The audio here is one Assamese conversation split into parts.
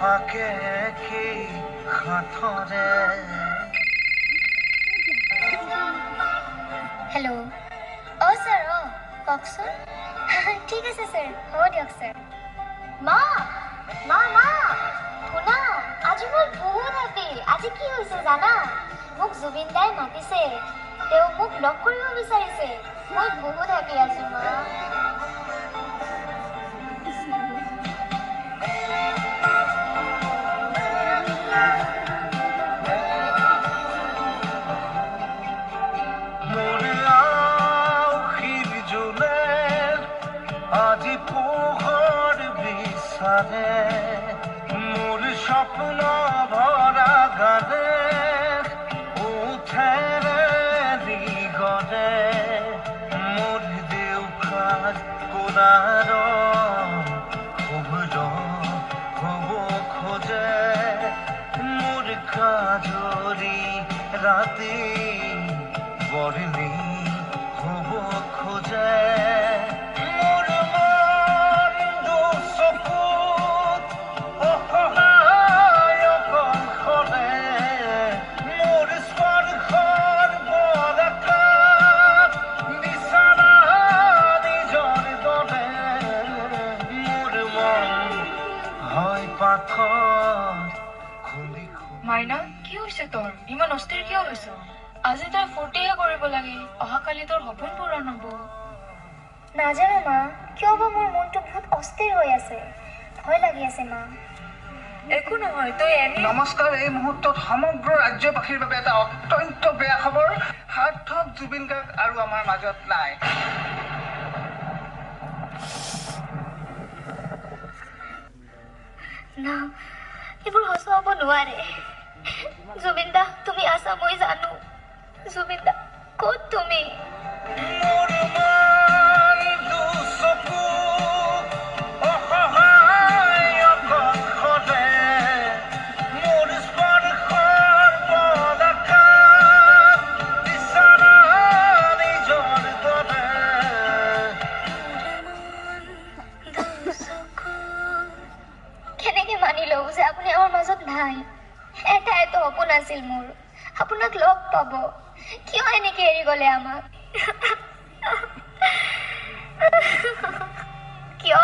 ফাকে কি হাতৰে হেল্ল' ছাৰ কওকচোন ঠিক আছে ছাৰ হ'ব দিয়ক ছাৰ মা মা মা শুনা আজি মই বহুত হেপী আজি কি হৈছে জানা মোক জুবিন দাই মাতিছে তেওঁ মোক লগ কৰিব বিচাৰিছে মই বহুত হেপী আছো মা আজি পোহৰ বিচাৰে মোৰ স্বপ্ন ভৰা গানে উঠেৰে দিগৰে মোৰ দেউখাৰ কোলাৰ শুভ্ৰ হ'ব খোজে মোৰ কাজৰি ৰাতি বৰ্ণি হ'ব খোজে মাইনা কি হৈছে তোৰ ইমান অস্থিৰ কিয় হৈছ আজি তই ফূৰ্তিহে কৰিব লাগে অহাকালি তোৰ সপোন পূৰণ হ'ব নাজানো মা কিয় বা মোৰ মনটো বহুত অস্থিৰ হৈ আছে ভয় লাগি আছে মা একো নহয় তই নমস্কাৰ এই মুহূৰ্তত সমগ্ৰ ৰাজ্যবাসীৰ বাবে এটা অত্যন্ত বেয়া খবৰ সাৰ্থক জুবিন গাৰ্গ আৰু আমাৰ মাজত নাই না এইবোৰ সঁচা হ'ব নোৱাৰে জুবিন দা তুমি আছা মই জানো জুবিন দা ক'ত তুমি কেনেকৈ মানি লওঁ যে আপুনি আমাৰ মাজত নাই এটাই সপোন আছিল মোৰ আপোনাক লগ পাব কিয় এনেকৈ এৰি গ'লে আমাক কিয়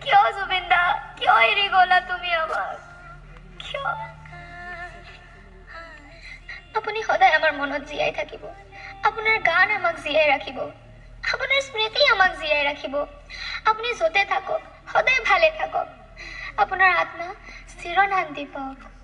কিয় জুবিন দা কিয় এৰি গ'লা তুমি আমাক কিয় আপুনি সদায় আমাৰ মনত জীয়াই থাকিব আপোনাৰ গান আমাক জীয়াই ৰাখিব আপোনাৰ স্মৃতি আমাক জীয়াই ৰাখিব আপুনি য'তে থাকক সদায় ভালে থাকক আপোনাৰ আত্মা চিৰ শান্তি পাওক